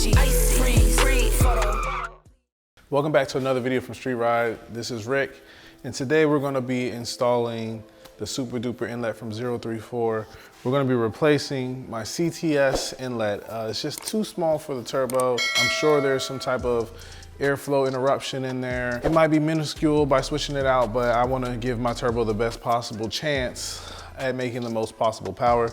icy, freeze, photo. Welcome back to another video from Street Ride. This is Rick, and today we're going to be installing the Super Duper Inlet from 034. We're going to be replacing my CTS inlet. It's just too small for the turbo. I'm sure there's some type of airflow interruption in there. It might be minuscule by switching it out, but I want to give my turbo the best possible chance at making the most possible power.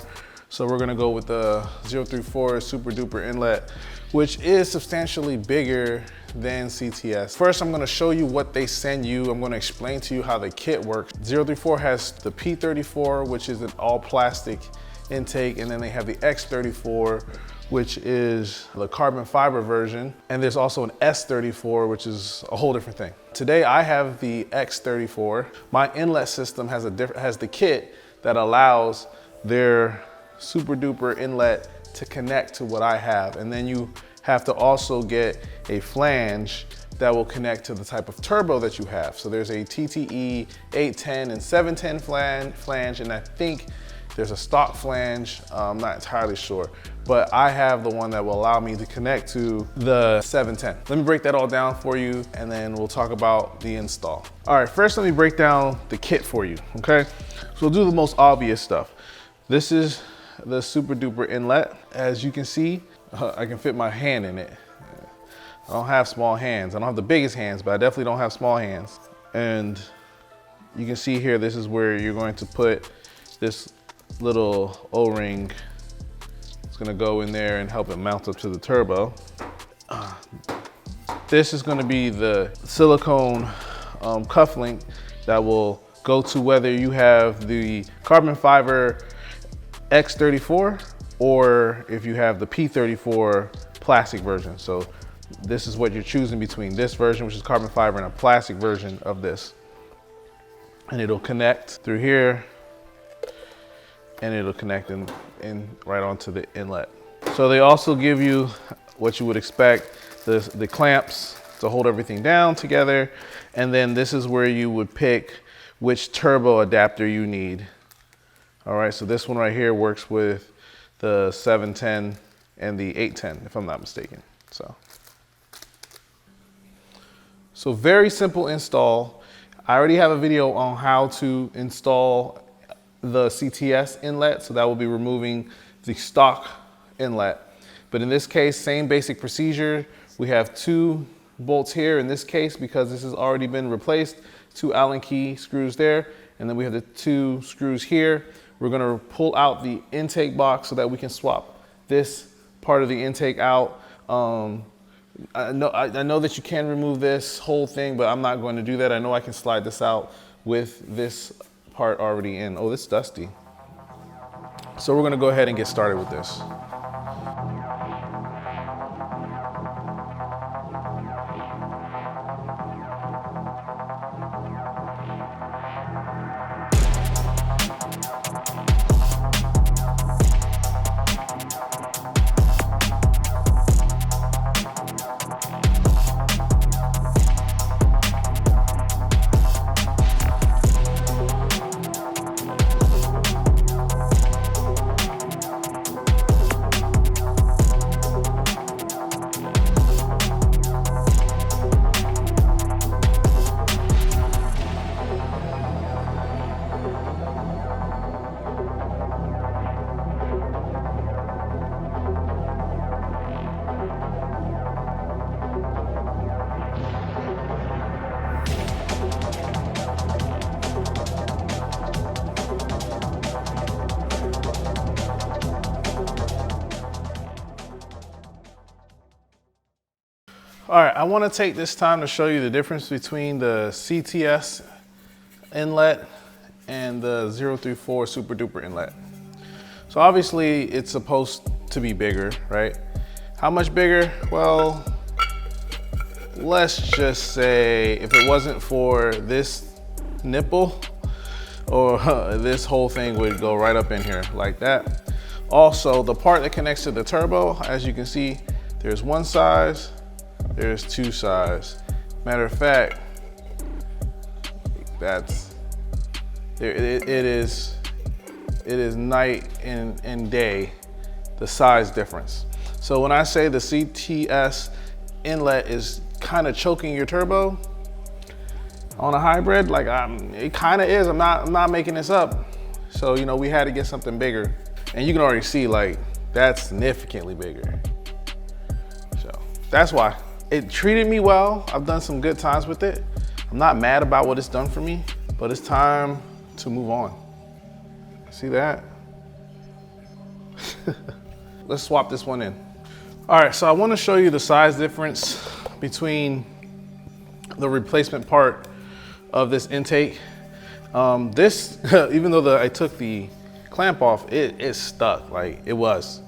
So we're going to go with the 034 Super Duper Inlet, which is substantially bigger than CTS. First, I'm going to show you what they send you. I'm going to explain to you how the kit works. 034 has the P34, which is an all plastic intake, and then they have the X34, which is the carbon fiber version. And there's also an S34, which is a whole different thing. Today, I have the X34. My inlet system has the kit that allows their Super Duper inlet to connect to what I have. And then you have to also get a flange that will connect to the type of turbo that you have. So there's a TTE 810 and 710 flange, and I think there's a stock flange. I'm not entirely sure, but I have the one that will allow me to connect to the 710. Let me break that all down for you, and then we'll talk about the install. All right, first let me break down the kit for you, okay? So we'll do the most obvious stuff. This is the Super Duper Inlet. As you can see, I can fit my hand in it. I don't have small hands. I don't have the biggest hands, but I definitely don't have small hands. And you can see here, this is where you're going to put this little O-ring. It's gonna go in there and help it mount up to the turbo. This is gonna be the silicone cuff link that will go to whether you have the carbon fiber X34 or if you have the P34 plastic version. So this is what you're choosing between this version, which is carbon fiber, and a plastic version of this. And it'll connect through here, and it'll connect in right onto the inlet. So they also give you what you would expect, the clamps to hold everything down together. And then this is where you would pick which turbo adapter you need. All right, so this one right here works with the 710 and the 810, if I'm not mistaken. So very simple install. I already have a video on how to install the CTS inlet, so that will be removing the stock inlet. But in this case, same basic procedure. We have 2 bolts here in this case because this has already been replaced, 2 Allen key screws there, and then we have the 2 screws here. We're gonna pull out the intake box so that we can swap this part of the intake out. I know that you can remove this whole thing, but I'm not going to do that. I know I can slide this out with this part already in. Oh, this is dusty. So we're gonna go ahead and get started with this. All right, I want to take this time to show you the difference between the CTS inlet and the 034 Super Duper Inlet. So obviously it's supposed to be bigger, right? How much bigger? Well, let's just say if it wasn't for this nipple, or this whole thing would go right up in here like that. Also, the part that connects to the turbo, as you can see, there's one size, there's 2 sides. Matter of fact, it is night and day, the size difference. So when I say the CTS inlet is kind of choking your turbo on a hybrid, like it kind of is. I'm not making this up. So, you know, we had to get something bigger. And you can already see, like, that's significantly bigger. So that's why. It treated me well. I've done some good times with it. I'm not mad about what it's done for me, but it's time to move on. See that? Let's swap this one in. All right, so I want to show you the size difference between the replacement part of this intake. This, even though I took the clamp off, it stuck, like it was.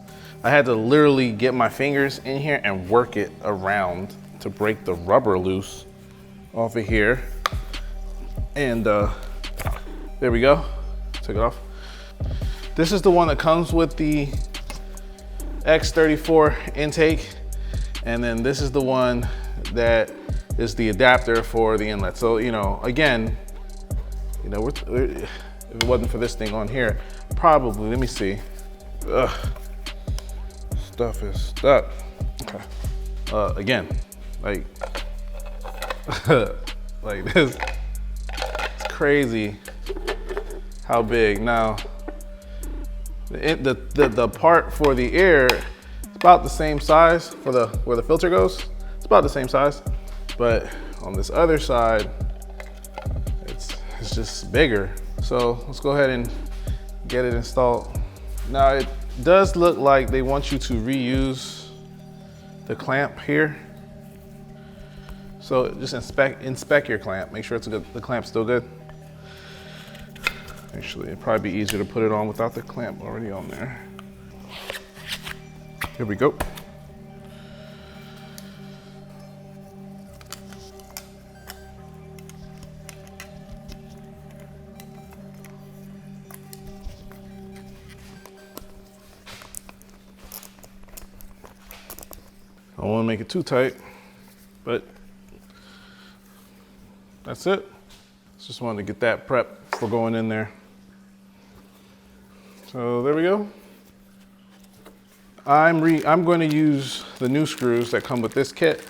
I had to literally get my fingers in here and work it around to break the rubber loose off of here. And there we go, took it off. This is the one that comes with the X34 intake. And then this is the one that is the adapter for the inlet. So, you know, again, you know, if it wasn't for this thing on here, probably, let me see. Ugh. Stuff is stuck. Okay. Again, like, like this, it's crazy how big. Now, the part for the air, it's about the same size for where the filter goes. It's about the same size, but on this other side, it's just bigger. So let's go ahead and get it installed. Now it does look like they want you to reuse the clamp here. So just inspect your clamp. Make sure the clamp's still good. Actually, it'd probably be easier to put it on without the clamp already on there. Here we go. I don't want to make it too tight, but that's it. Just wanted to get that prep for going in there. So there we go. I'm going to use the new screws that come with this kit,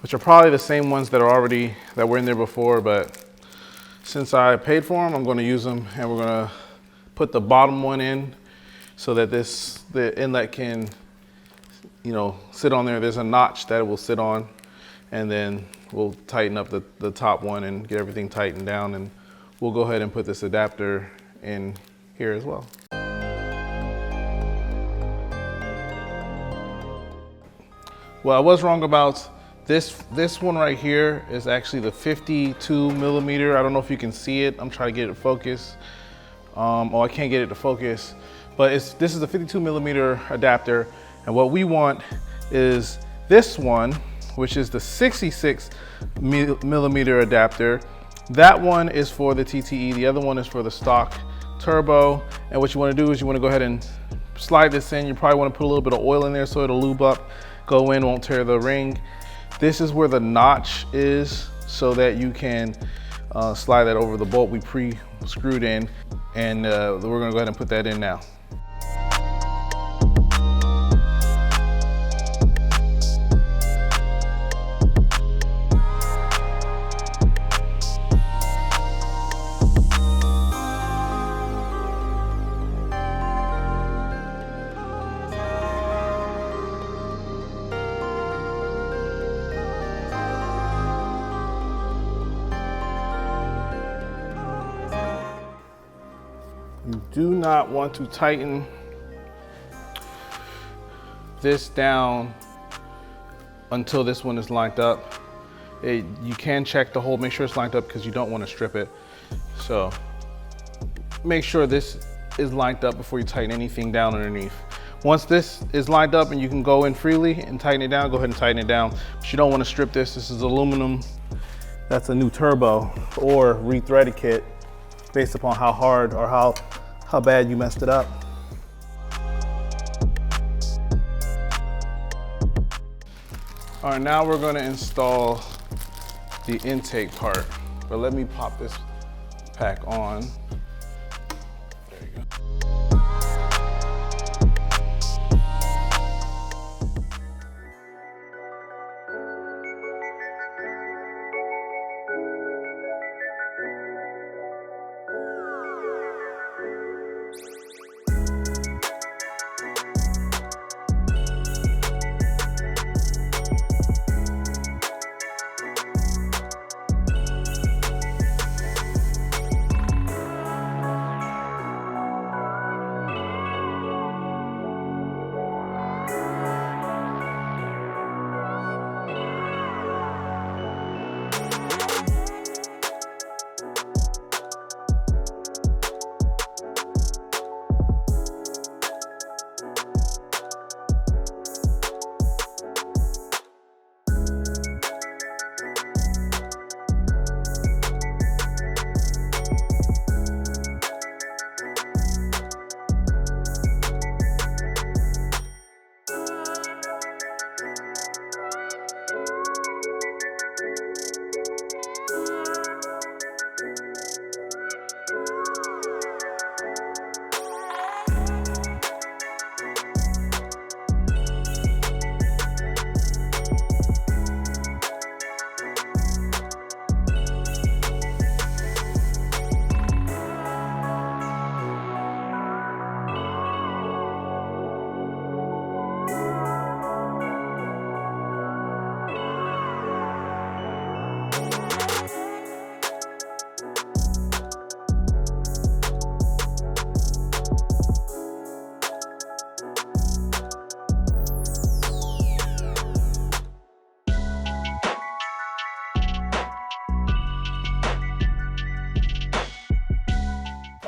which are probably the same ones that were in there before, but since I paid for them, I'm going to use them, and we're going to put the bottom one in so that the inlet can, you know, sit on there. There's a notch that it will sit on, and then we'll tighten up the top one and get everything tightened down, and we'll go ahead and put this adapter in here as well. Well, I was wrong about this one right here is actually the 52 millimeter. I don't know if you can see it. I'm trying to get it to focus. Oh, I can't get it to focus, but this is a 52 millimeter adapter. And what we want is this one, which is the 66 millimeter adapter. That one is for the TTE. The other one is for the stock turbo. And what you want to do is you want to go ahead and slide this in. You probably want to put a little bit of oil in there so it'll lube up, go in, won't tear the ring. This is where the notch is so that you can slide that over the bolt we pre-screwed in. And we're going to go ahead and put that in now. You do not want to tighten this down until this one is lined up. You can check the hole, make sure it's lined up because you don't want to strip it. So make sure this is lined up before you tighten anything down underneath. Once this is lined up and you can go in freely and tighten it down, go ahead and tighten it down. But you don't want to strip this. This is aluminum. That's a new turbo or re-threaded kit based upon how hard or how bad you messed it up. All right, now we're going to install the intake part, but let me pop this pack on. There you go.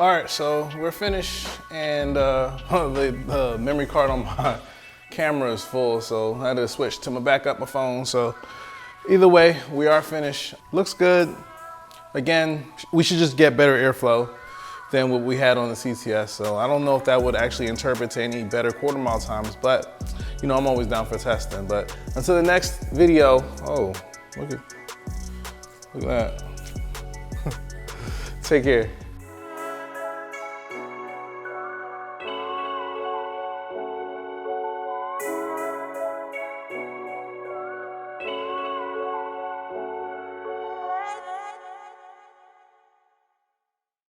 All right, so we're finished, and the memory card on my camera is full, so I had to switch to my my phone. So either way, we are finished. Looks good. Again, we should just get better airflow than what we had on the CTS. So I don't know if that would actually interpret to any better quarter mile times, but you know, I'm always down for testing. But until the next video, oh, look at that. Take care.